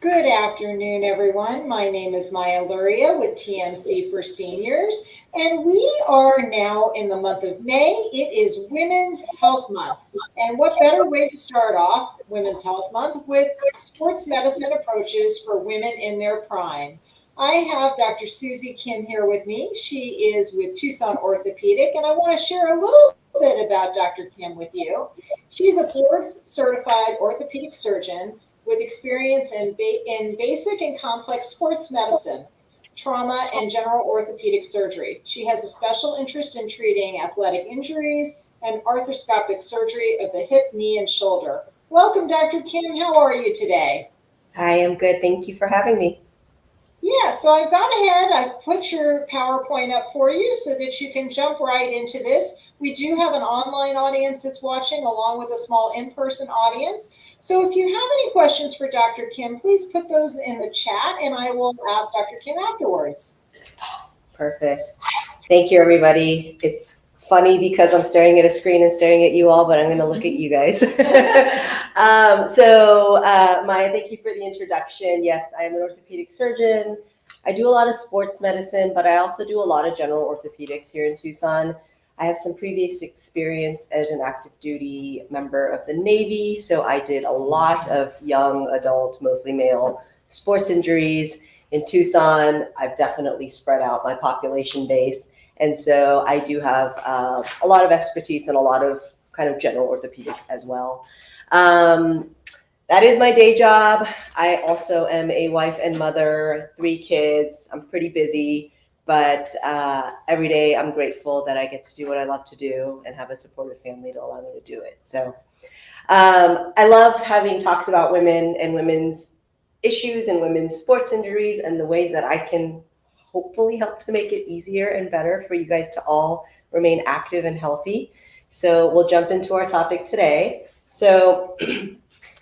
Good afternoon, everyone. My name is Maya Luria with TMC for Seniors, and we are now in the month of May. It is Women's Health Month. And what better way to start off Women's Health Month with sports medicine approaches for women in their prime? I have Dr. Suezie Kim here with me. She is with Tucson Orthopaedic, and I want to share a little bit about Dr. Kim with you. She's a board certified orthopedic surgeon with experience in basic and complex sports medicine, trauma, and general orthopedic surgery. She has a special interest in treating athletic injuries and arthroscopic surgery of the hip, knee, and shoulder. Welcome, Dr. Kim. How are you today? I am good. Thank you for having me. Yeah, so I've gone ahead, I've put your PowerPoint up for you so that you can jump right into this. We do have an online audience that's watching along with a small in-person audience. So if you have any questions for Dr. Kim, please put those in the chat and I will ask Dr. Kim afterwards. Perfect. Thank you, everybody. It's funny because I'm staring at a screen and staring at you all, but I'm going to look at you guys. Maya, thank you for the introduction. Yes, I am an orthopedic surgeon. I do a lot of sports medicine, but I also do a lot of general orthopedics here in Tucson. I have some previous experience as an active duty member of the Navy, so I did a lot of young adult, mostly male, sports injuries. In Tucson, I've definitely spread out my population base. And so I do have a lot of expertise in a lot of kind of general orthopedics as well. That is my day job. I also am a wife and mother, 3 kids. I'm pretty busy, but every day I'm grateful that I get to do what I love to do and have a supportive family to allow me to do it. So I love having talks about women and women's issues and women's sports injuries and the ways that I can hopefully help to make it easier and better for you guys to all remain active and healthy. So we'll jump into our topic today. So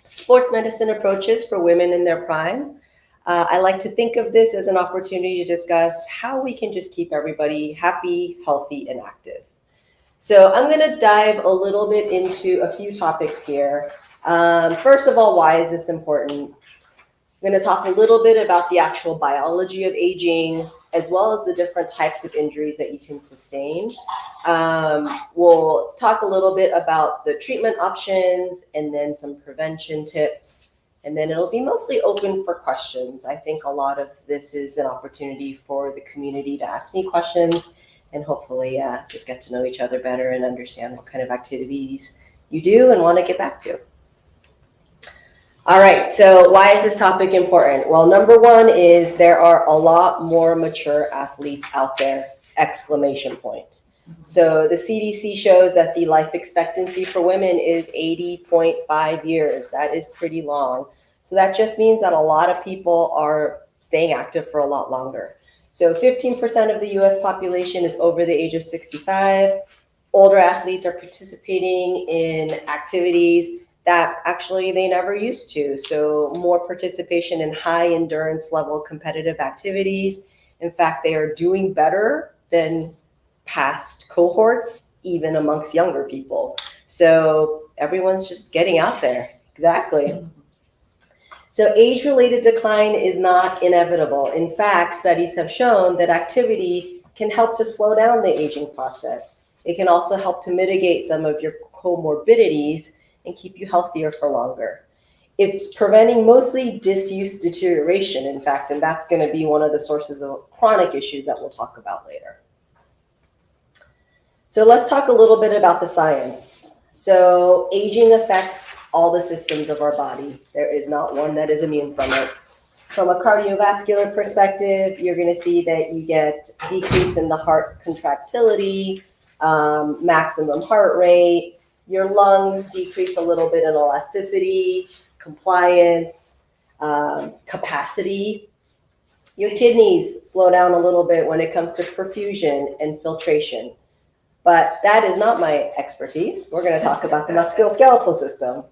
sports medicine approaches for women in their prime. I like to think of this as an opportunity to discuss how we can just keep everybody happy, healthy, and active. So I'm going to dive a little bit into a few topics here. First of all, why is this important? I'm going to talk a little bit about the actual biology of aging, as well as the different types of injuries that you can sustain. We'll talk a little bit about the treatment options and then some prevention tips. And then it'll be mostly open for questions. I think a lot of this is an opportunity for the community to ask me questions and hopefully just get to know each other better and understand what kind of activities you do and want to get back to. All right, so why is this topic important? Well, number one is there are a lot more mature athletes out there, exclamation point. So the CDC shows that the life expectancy for women is 80.5 years. That is pretty long. So that just means that a lot of people are staying active for a lot longer. So 15% of the US population is over the age of 65. Older athletes are participating in activities that actually they never used to. So more participation in high endurance level competitive activities. In fact, they are doing better than past cohorts, even amongst younger people. So everyone's just getting out there. Exactly. So age-related decline is not inevitable. In fact, studies have shown that activity can help to slow down the aging process. It can also help to mitigate some of your comorbidities and keep you healthier for longer. It's preventing mostly disuse deterioration, in fact, and that's going to be one of the sources of chronic issues that we'll talk about later. So let's talk a little bit about the science. So aging affects all the systems of our body. There is not one that is immune from it. From a cardiovascular perspective, you're going to see that you get decrease in the heart contractility, maximum heart rate. Your lungs decrease a little bit in elasticity, compliance, capacity. Your kidneys slow down a little bit when it comes to perfusion and filtration. But that is not my expertise. We're going to talk about the musculoskeletal system.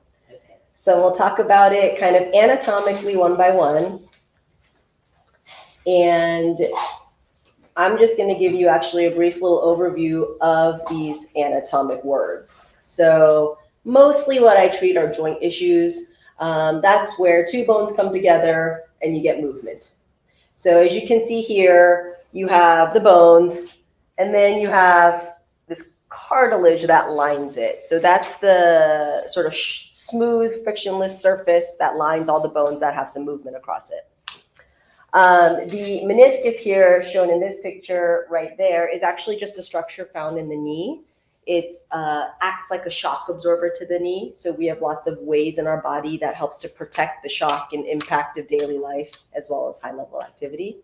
So we'll talk about it kind of anatomically one by one. And I'm just going to give you actually a brief little overview of these anatomic words. So mostly what I treat are joint issues. That's where two bones come together and you get movement. So as you can see here, you have the bones, and then you have this cartilage that lines it. So that's the sort of smooth, frictionless surface that lines all the bones that have some movement across it. The meniscus here, shown in this picture right there, is actually just a structure found in the knee. It acts like a shock absorber to the knee. So we have lots of ways in our body that helps to protect the shock and impact of daily life, as well as high-level activity.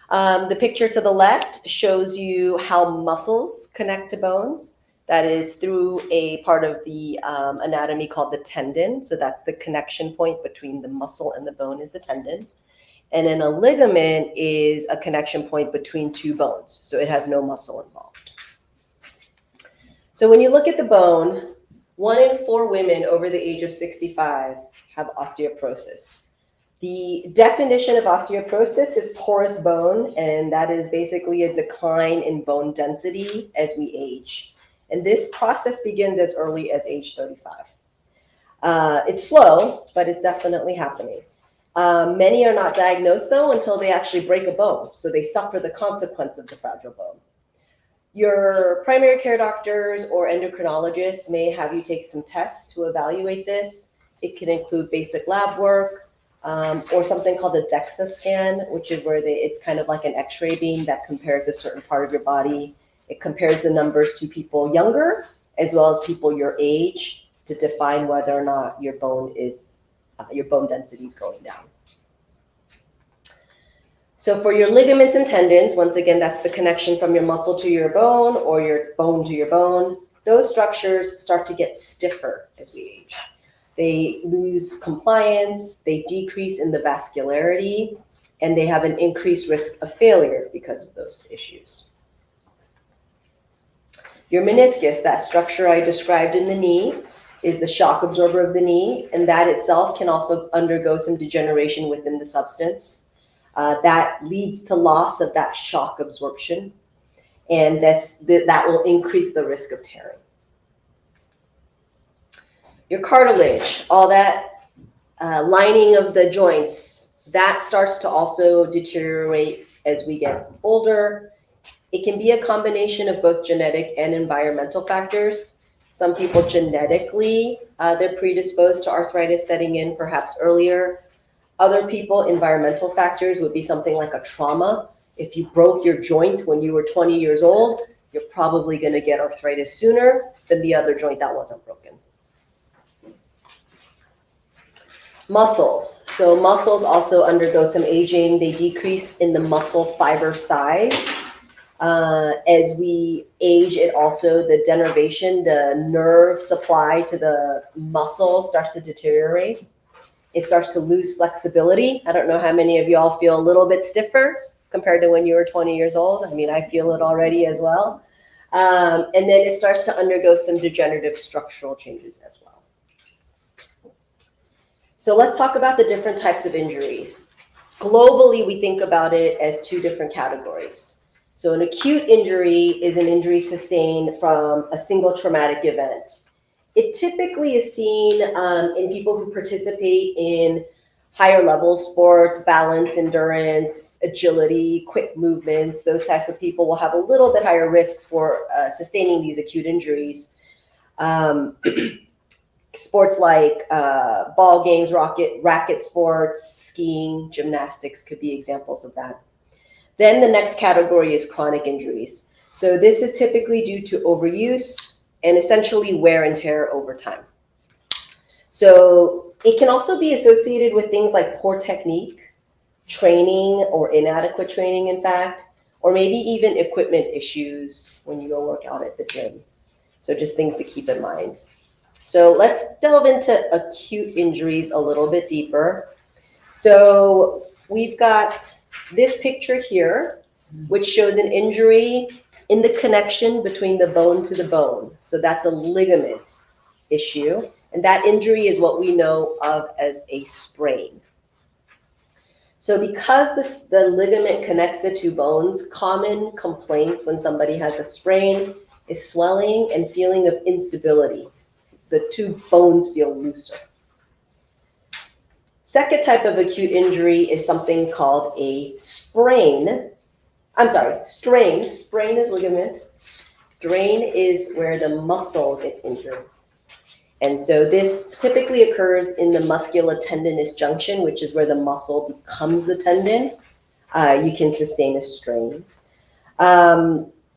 The picture to the left shows you how muscles connect to bones. That is through a part of the anatomy called the tendon. So that's the connection point between the muscle and the bone is the tendon. And then a ligament is a connection point between two bones. So it has no muscle involved. So when you look at the bone, 1 in 4 women over the age of 65 have osteoporosis. The definition of osteoporosis is porous bone, and that is basically a decline in bone density as we age. And this process begins as early as age 35. It's slow, but it's definitely happening. Many are not diagnosed, though, until they actually break a bone, so they suffer the consequence of the fragile bone. Your primary care doctors or endocrinologists may have you take some tests to evaluate this. It can include basic lab work or something called a DEXA scan, which is where it's kind of like an X-ray beam that compares a certain part of your body. It compares the numbers to people younger as well as people your age to define whether or not your bone density is going down. So for your ligaments and tendons, once again, that's the connection from your muscle to your bone or your bone to your bone. Those structures start to get stiffer as we age. They lose compliance, they decrease in the vascularity, and they have an increased risk of failure because of those issues. Your meniscus, that structure I described in the knee, is the shock absorber of the knee, and that itself can also undergo some degeneration within the substance. That leads to loss of that shock absorption, and that will increase the risk of tearing. Your cartilage, all that lining of the joints, that starts to also deteriorate as we get older. It can be a combination of both genetic and environmental factors. Some people genetically, they're predisposed to arthritis setting in perhaps earlier. Other people, environmental factors would be something like a trauma. If you broke your joint when you were 20 years old, you're probably going to get arthritis sooner than the other joint that wasn't broken. Muscles. So muscles also undergo some aging. They decrease in the muscle fiber size. As we age, it also, the denervation, the nerve supply to the muscle starts to deteriorate. It starts to lose flexibility. I don't know how many of y'all feel a little bit stiffer compared to when you were 20 years old. I mean, I feel it already as well. And then it starts to undergo some degenerative structural changes as well. So let's talk about the different types of injuries. Globally, we think about it as 2 different categories. So an acute injury is an injury sustained from a single traumatic event. It typically is seen in people who participate in higher level sports, balance, endurance, agility, quick movements. Those type of people will have a little bit higher risk for sustaining these acute injuries. Sports like ball games, racket sports, skiing, gymnastics could be examples of that. Then the next category is chronic injuries. So this is typically due to overuse and essentially wear and tear over time. So it can also be associated with things like poor technique, training or inadequate training, in fact, or maybe even equipment issues when you go work out at the gym. So just things to keep in mind. So let's delve into acute injuries a little bit deeper. So we've got this picture here, which shows an injury in the connection between the bone to the bone. So that's a ligament issue. And that injury is what we know of as a sprain. So because the ligament connects the 2 bones, common complaints when somebody has a sprain is swelling and feeling of instability. The 2 bones feel looser. Second type of acute injury is something called a sprain. I'm sorry, strain. Sprain is ligament. Strain is where the muscle gets injured. And so this typically occurs in the musculotendinous junction, which is where the muscle becomes the tendon. You can sustain a strain.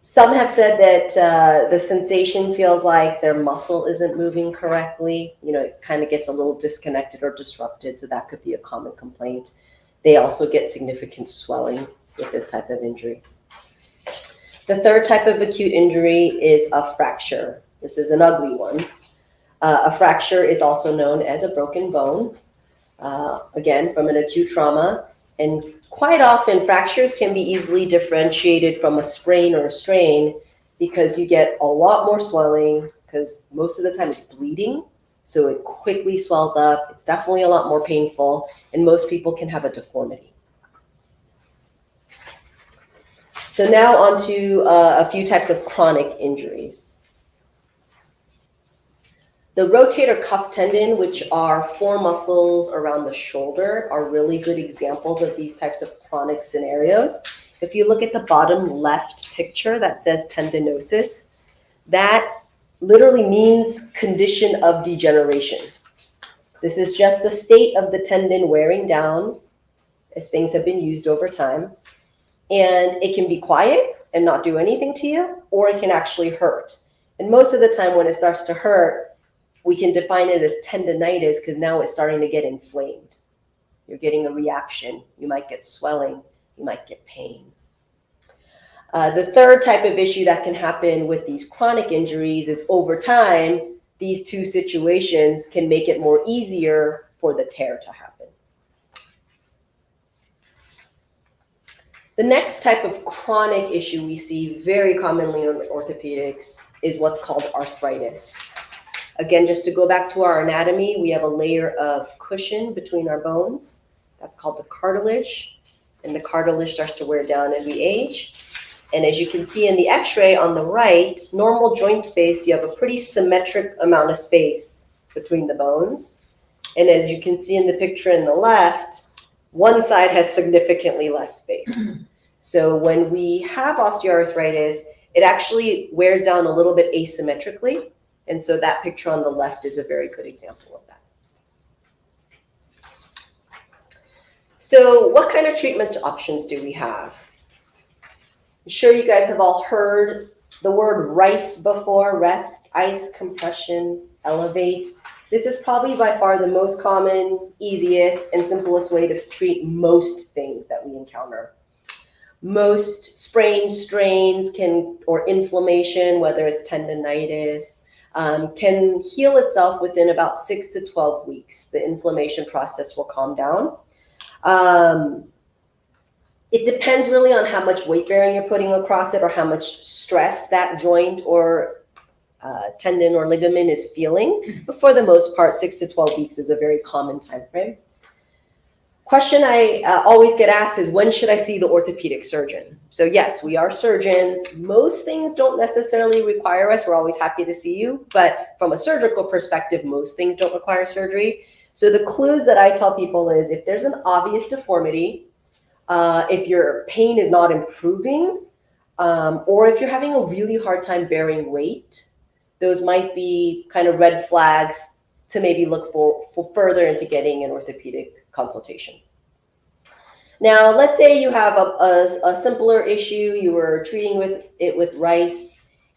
Some have said that the sensation feels like their muscle isn't moving correctly. You know, it kind of gets a little disconnected or disrupted, so that could be a common complaint. They also get significant swelling with this type of injury. The third type of acute injury is a fracture. This is an ugly one. A fracture is also known as a broken bone, again, from an acute trauma. And quite often, fractures can be easily differentiated from a sprain or a strain because you get a lot more swelling, because most of the time it's bleeding. So it quickly swells up. It's definitely a lot more painful, and most people can have a deformity. So now on to a few types of chronic injuries. The rotator cuff tendon, which are 4 muscles around the shoulder, are really good examples of these types of chronic scenarios. If you look at the bottom left picture that says tendinosis, that literally means condition of degeneration. This is just the state of the tendon wearing down as things have been used over time. And it can be quiet and not do anything to you, or it can actually hurt. And most of the time when it starts to hurt, we can define it as tendinitis because now it's starting to get inflamed. You're getting a reaction. You might get swelling. You might get pain. The third type of issue that can happen with these chronic injuries is over time, these two situations can make it more easier for the tear to happen. The next type of chronic issue we see very commonly in orthopedics is what's called arthritis. Again, just to go back to our anatomy, we have a layer of cushion between our bones. That's called the cartilage. And the cartilage starts to wear down as we age. And as you can see in the x-ray on the right, normal joint space, you have a pretty symmetric amount of space between the bones. And as you can see in the picture in the left, one side has significantly less space. So when we have osteoarthritis, it actually wears down a little bit asymmetrically. And so that picture on the left is a very good example of that. So what kind of treatment options do we have? I'm sure you guys have all heard the word RICE before: rest, ice, compression, elevate. This is probably by far the most common, easiest, and simplest way to treat most things that we encounter. Most sprains, strains or inflammation, whether it's tendinitis, can heal itself within about 6 to 12 weeks. The inflammation process will calm down. It depends really on how much weight bearing you're putting across it or how much stress that joint or tendon or ligament is feeling. But for the most part, 6 to 12 weeks is a very common time frame. Question I always get asked is, when should I see the orthopedic surgeon? So yes, we are surgeons. Most things don't necessarily require us. We're always happy to see you. But from a surgical perspective, most things don't require surgery. So the clues that I tell people is, if there's an obvious deformity, if your pain is not improving, or if you're having a really hard time bearing weight, those might be kind of red flags to maybe look for further into getting an orthopedic consultation. Now, let's say you have a simpler issue. You were treating with RICE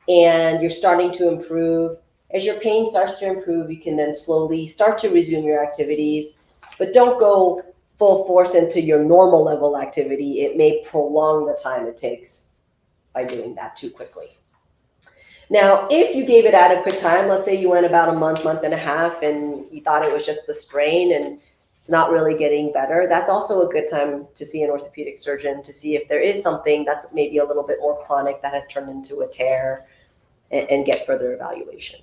and you're starting to improve. As your pain starts to improve, you can then slowly start to resume your activities, but don't go full force into your normal level activity. It may prolong the time it takes by doing that too quickly. Now, if you gave it adequate time, let's say you went about a month, month and a half, and you thought it was just a sprain and it's not really getting better, that's also a good time to see an orthopedic surgeon to see if there is something that's maybe a little bit more chronic that has turned into a tear, and get further evaluation.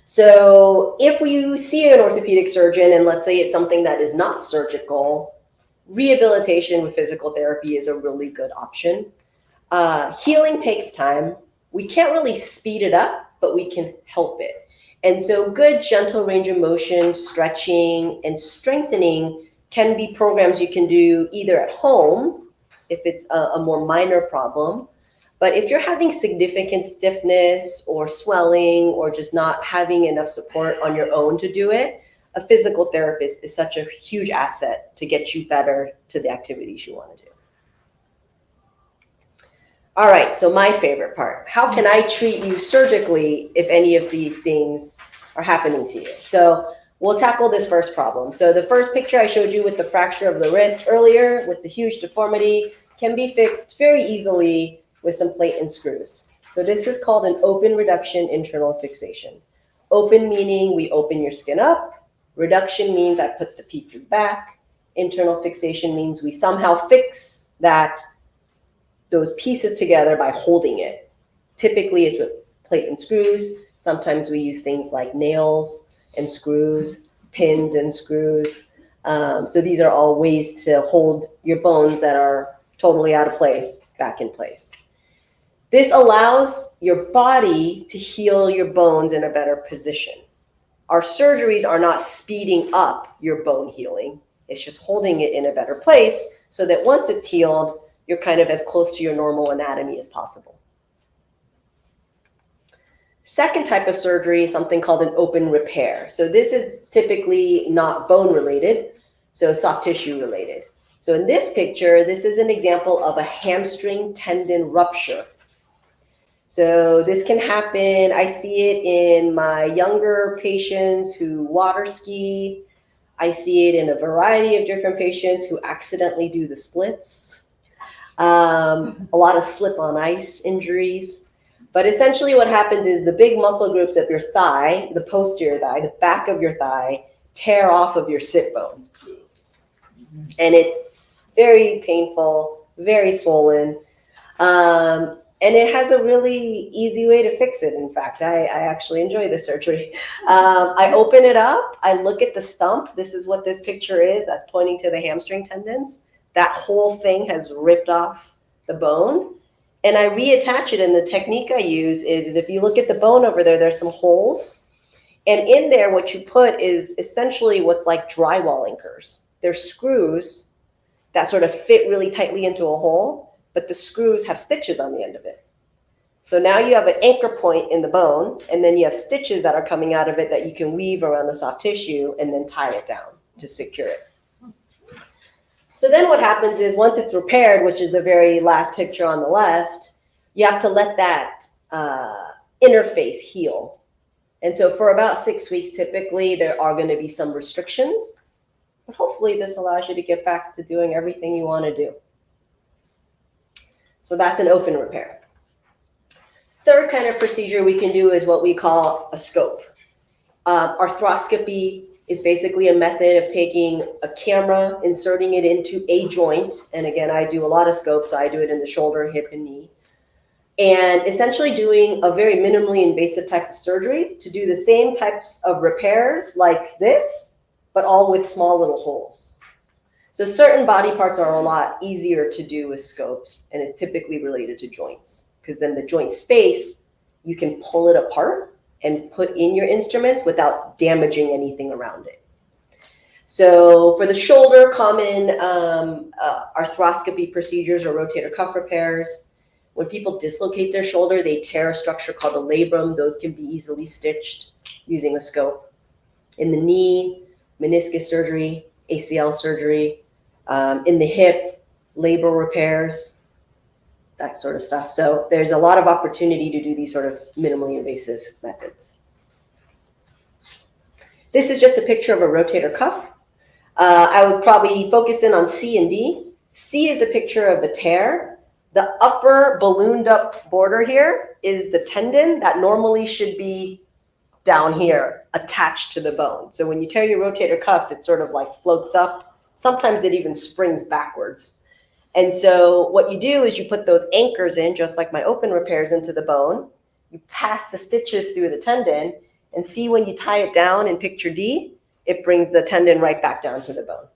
So if you see an orthopedic surgeon and let's say it's something that is not surgical, rehabilitation with physical therapy is a really good option. Healing takes time. We can't really speed it up, but we can help it. And so good gentle range of motion, stretching, and strengthening can be programs you can do either at home, if it's a more minor problem. But if you're having significant stiffness or swelling or just not having enough support on your own to do it, a physical therapist is such a huge asset to get you better to the activities you want to do. All right, so my favorite part. How can I treat you surgically if any of these things are happening to you? So we'll tackle this first problem. So the first picture I showed you with the fracture of the wrist earlier with the huge deformity can be fixed very easily with some plate and screws. So this is called an open reduction internal fixation. Open meaning we open your skin up. Reduction means I put the pieces back. Internal fixation means we somehow fix those pieces together by holding it. Typically it's with plate and screws. Sometimes we use things like nails and screws, pins and screws. So these are all ways to hold your bones that are totally out of place back in place. This allows your body to heal your bones in a better position. Our surgeries are not speeding up your bone healing. It's just holding it in a better place so that once it's healed, you're kind of as close to your normal anatomy as possible. Second type of surgery is something called an open repair. So this is typically not bone related, so soft tissue related. So in this picture, this is an example of a hamstring tendon rupture. So this can happen, I see it in my younger patients who water ski. I see it in a variety of different patients who accidentally do the splits. A lot of slip on ice injuries. But essentially what happens is the big muscle groups of your thigh, the posterior thigh, the back of your thigh, tear off of your sit bone. And it's very painful, very swollen. And it has a really easy way to fix it. In fact, I actually enjoy the surgery. I open it up. I look at the stump. This is what this picture is. That's pointing to the hamstring tendons. That whole thing has ripped off the bone. And I reattach it. And the technique I use is if you look at the bone over there, there's some holes. And in there, what you put is essentially what's like drywall anchors. They're screws that sort of fit really tightly into a hole, but the screws have stitches on the end of it. So now you have an anchor point in the bone, and then you have stitches that are coming out of it that you can weave around the soft tissue and then tie it down to secure it. So then what happens is once it's repaired, which is the very last picture on the left, you have to let that interface heal. And so for about 6 weeks, typically, there are going to be some restrictions. But hopefully this allows you to get back to doing everything you want to do. So that's an open repair. Third kind of procedure we can do is what we call a scope. Arthroscopy is basically a method of taking a camera, inserting it into a joint. And again, I do a lot of scopes. So I do it in the shoulder, hip, and knee. And essentially doing a very minimally invasive type of surgery to do the same types of repairs like this, but all with small little holes. So certain body parts are a lot easier to do with scopes, and it's typically related to joints, because then the joint space, you can pull it apart and put in your instruments without damaging anything around it. So for the shoulder, common arthroscopy procedures or rotator cuff repairs. When people dislocate their shoulder, they tear a structure called a labrum. Those can be easily stitched using a scope. In the knee, meniscus surgery, ACL surgery. In the hip, labral repairs, that sort of stuff. So there's a lot of opportunity to do these sort of minimally invasive methods. This is just a picture of a rotator cuff. I would probably focus in on C and D. C is a picture of a tear. The upper ballooned up border here is the tendon that normally should be down here attached to the bone. So when you tear your rotator cuff, it sort of like floats up. Sometimes it even springs backwards. And so what you do is you put those anchors in, just like my open repairs, into the bone. You pass the stitches through the tendon, and see when you tie it down in picture D, it brings the tendon right back down to the bone.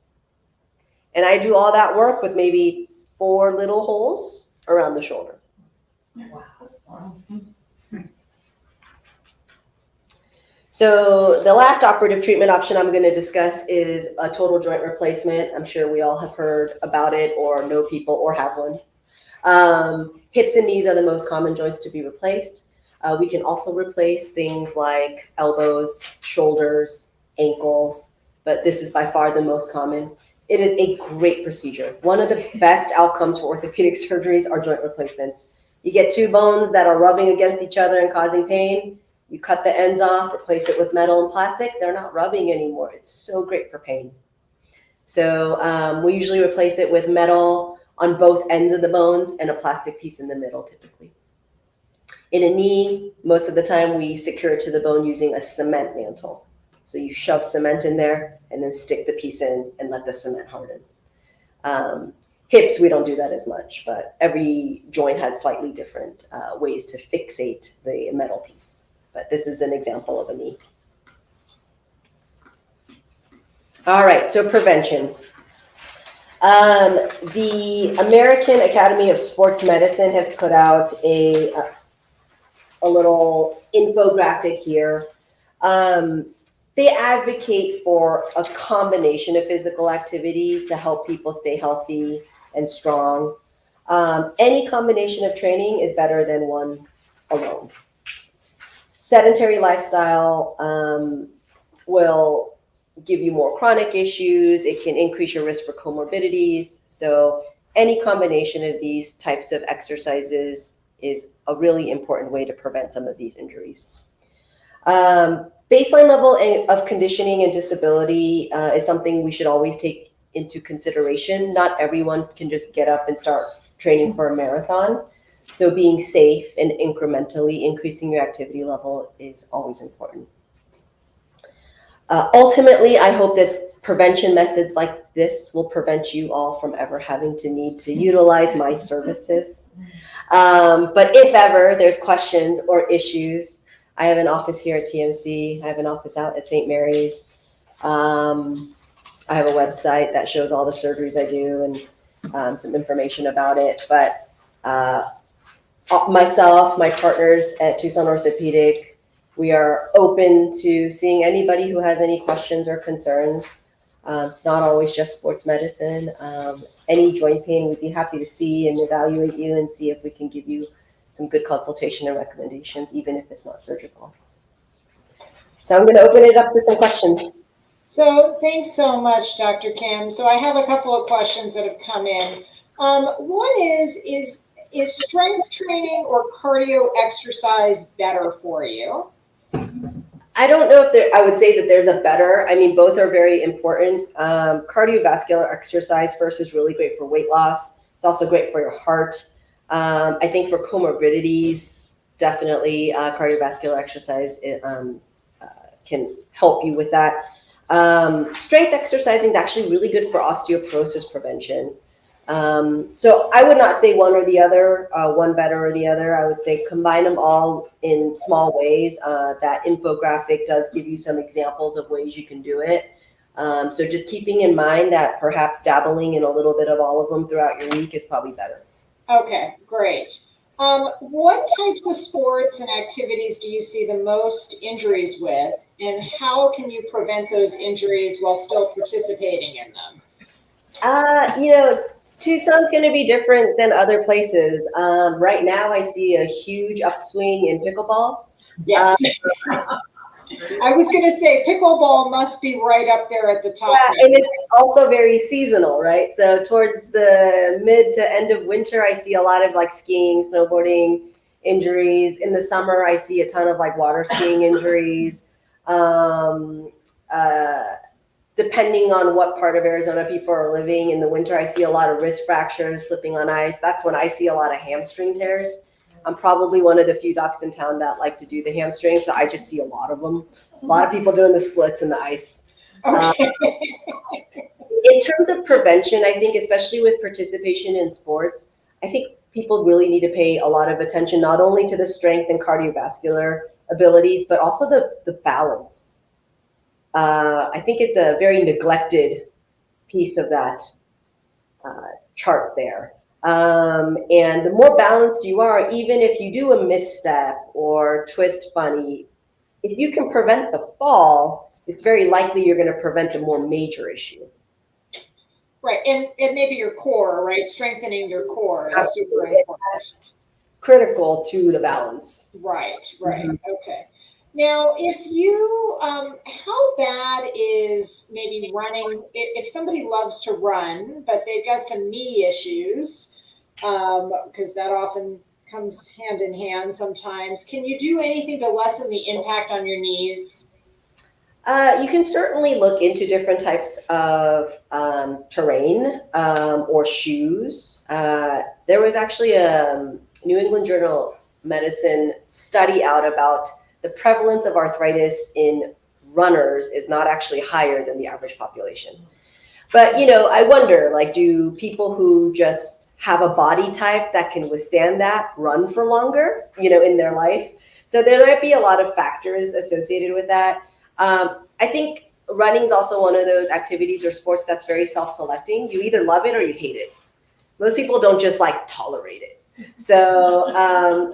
And I do all that work with maybe 4 little holes around the shoulder. Wow. So the last operative treatment option I'm going to discuss is a total joint replacement. I'm sure we all have heard about it or know people or have one. Hips and knees are the most common joints to be replaced. We can also replace things like elbows, shoulders, ankles, but this is by far the most common. It is a great procedure. One of the best outcomes for orthopedic surgeries are joint replacements. You get two bones that are rubbing against each other and causing pain. You cut the ends off, replace it with metal and plastic. They're not rubbing anymore. It's so great for pain. So we usually replace it with metal on both ends of the bones and a plastic piece in the middle typically. In a knee, most of the time we secure it to the bone using a cement mantle. So you shove cement in there and then stick the piece in and let the cement harden. Hips, we don't do that as much, but every joint has slightly different ways to fixate the metal piece. But this is an example of a knee. All right, so prevention. The American Academy of Sports Medicine has put out a little infographic here. They advocate for a combination of physical activity to help people stay healthy and strong. Any combination of training is better than one alone. Sedentary lifestyle will give you more chronic issues. It can increase your risk for comorbidities. So any combination of these types of exercises is a really important way to prevent some of these injuries. Baseline level of conditioning and disability is something we should always take into consideration. Not everyone can just get up and start training for a marathon. So being safe and incrementally increasing your activity level is always important. Ultimately, I hope that prevention methods like this will prevent you all from ever having to need to utilize my services. But if ever there's questions or issues, I have an office here at TMC. I have an office out at St. Mary's. I have a website that shows all the surgeries I do and some information about it. But myself, my partners at Tucson Orthopaedic, we are open to seeing anybody who has any questions or concerns. It's not always just sports medicine. Any joint pain, we'd be happy to see and evaluate you and see if we can give you some good consultation and recommendations, even if it's not surgical. So I'm going to open it up to some questions. So thanks so much, Dr. Kim. So I have a couple of questions that have come in. One is strength training or cardio exercise better for you? I don't know if I would say that there's a better. I mean, both are very important. Cardiovascular exercise first is really great for weight loss. It's also great for your heart. I think for comorbidities, definitely cardiovascular exercise can help you with that. Strength exercising is actually really good for osteoporosis prevention. So I would not say one or the other, one better or the other. I would say combine them all in small ways. That infographic does give you some examples of ways you can do it. So just keeping in mind that perhaps dabbling in a little bit of all of them throughout your week is probably better. Okay, great. What types of sports and activities do you see the most injuries with, and how can you prevent those injuries while still participating in them? Tucson's going to be different than other places. Right now, I see a huge upswing in pickleball. Yes. I was going to say pickleball must be right up there at the top. Yeah, and it's also very seasonal, right? So towards the mid to end of winter, I see a lot of like skiing, snowboarding injuries. In the summer, I see a ton of like water skiing injuries. Depending on what part of Arizona people are living, in the winter, I see a lot of wrist fractures, slipping on ice. That's when I see a lot of hamstring tears. I'm probably one of the few docs in town that like to do the hamstrings, so I just see a lot of them. A lot of people doing the splits in the ice. Okay. In terms of prevention, I think especially with participation in sports, I think people really need to pay a lot of attention, not only to the strength and cardiovascular abilities, but also the balance. I think it's a very neglected piece of that chart there. And the more balanced you are, even if you do a misstep or twist funny, if you can prevent the fall, it's very likely you're going to prevent a more major issue. Right, and maybe your core, right? Strengthening your core is super Absolutely. important. Critical to the balance. Right, right. Mhm. Okay. Now, if you, how bad is maybe running? If somebody loves to run, but they've got some knee issues, because that often comes hand in hand sometimes. Can you do anything to lessen the impact on your knees? You can certainly look into different types of terrain or shoes. There was actually a New England Journal Medicine study out about the prevalence of arthritis in runners is not actually higher than the average population. But, I wonder, like, do people who just have a body type that can withstand that run for longer, in their life? So there might be a lot of factors associated with that. I think running is also one of those activities or sports that's very self-selecting. You either love it or you hate it. Most people don't just like tolerate it. So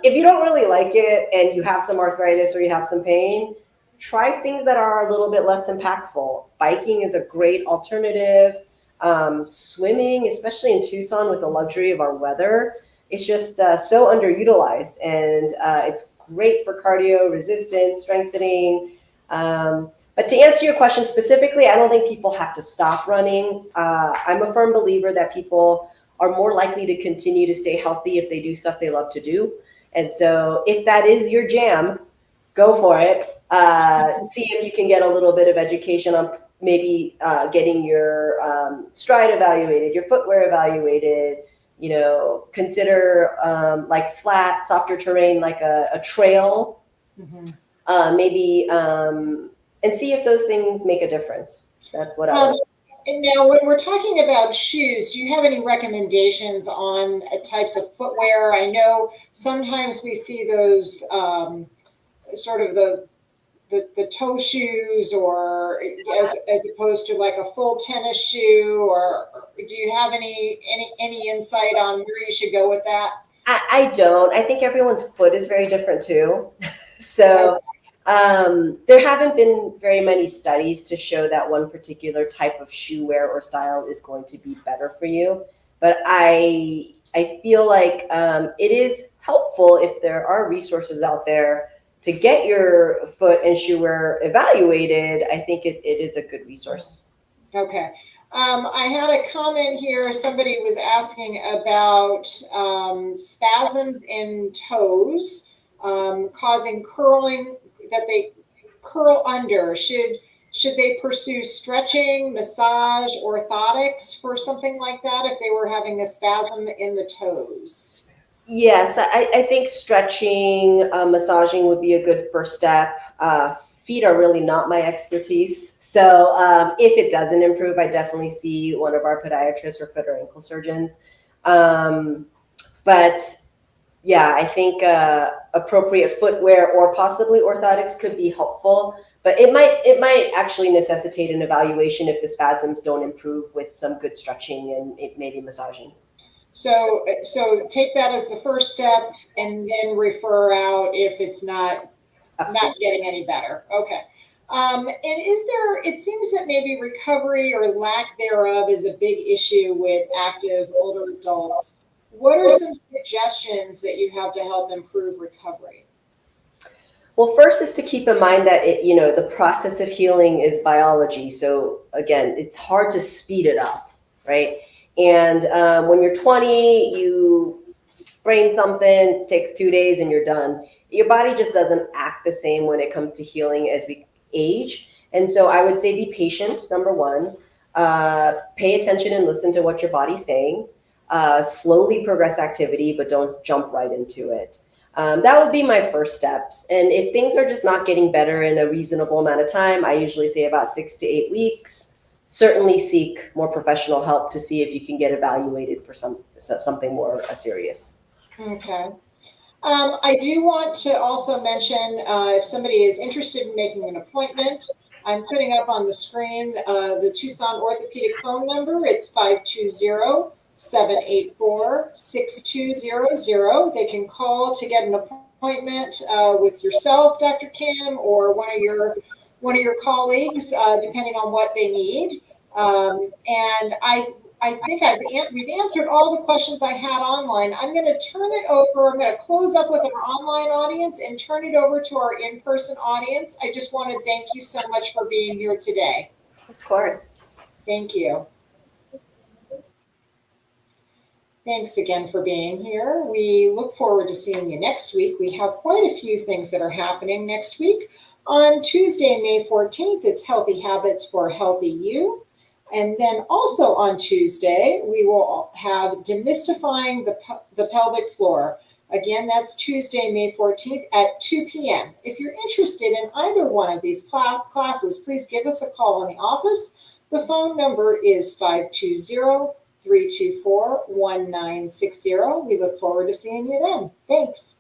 if you don't really like it and you have some arthritis or you have some pain, try things that are a little bit less impactful. Biking is a great alternative. Swimming, especially in Tucson with the luxury of our weather, it's just so underutilized, and it's great for cardio, resistance, strengthening. But to answer your question specifically, I don't think people have to stop running. I'm a firm believer that people are more likely to continue to stay healthy if they do stuff they love to do. And so if that is your jam, go for it. See if you can get a little bit of education on maybe getting your stride evaluated, your footwear evaluated. Consider like flat, softer terrain, like a trail, maybe, and see if those things make a difference. That's what I would. And now, when we're talking about shoes, do you have any recommendations on types of footwear? I know sometimes we see those sort of the toe shoes, or as opposed to like a full tennis shoe, or do you have any insight on where you should go with that? I don't. I think everyone's foot is very different too. So there haven't been very many studies to show that one particular type of shoe wear or style is going to be better for you. But I feel like it is helpful if there are resources out there to get your foot and shoe wear evaluated. I think it is a good resource. Okay. I had a comment here. Somebody was asking about spasms in toes causing curling, that they curl under. Should they pursue stretching, massage, orthotics for something like that if they were having a spasm in the toes? Yes, I think stretching, massaging would be a good first step. Feet are really not my expertise. So if it doesn't improve, I definitely see one of our podiatrists or foot or ankle surgeons. But yeah, I think appropriate footwear or possibly orthotics could be helpful. But it might actually necessitate an evaluation if the spasms don't improve with some good stretching and maybe massaging. So take that as the first step, and then refer out if it's not getting any better. Okay. And it seems that maybe recovery or lack thereof is a big issue with active older adults. What are some suggestions that you have to help improve recovery? Well, first is to keep in mind that the process of healing is biology. So again, it's hard to speed it up, right? And when you're 20, you sprain something, it takes 2 days and you're done. Your body just doesn't act the same when it comes to healing as we age. And so I would say be patient, number one. Pay attention and listen to what your body's saying. Slowly progress activity, but don't jump right into it. That would be my first steps. And if things are just not getting better in a reasonable amount of time, I usually say about 6 to 8 weeks. Certainly seek more professional help to see if you can get evaluated for something more serious. Okay. I do want to also mention if somebody is interested in making an appointment, I'm putting up on the screen the Tucson Orthopaedic phone number. It's 520-784-6200. They can call to get an appointment appointment with yourself, Dr. Kim, or one of your colleagues, depending on what they need. And I think we've answered all the questions I had online. I'm going to turn it over. I'm going to close up with our online audience and turn it over to our in-person audience. I just want to thank you so much for being here today. Of course. Thank you. Thanks again for being here. We look forward to seeing you next week. We have quite a few things that are happening next week. On Tuesday, May 14th, it's Healthy Habits for Healthy You. And then also on Tuesday, we will have Demystifying the Pelvic Floor. Again, that's Tuesday, May 14th at 2 p.m. If you're interested in either one of these classes, please give us a call in the office. The phone number is 520-324-1960. We look forward to seeing you then. Thanks.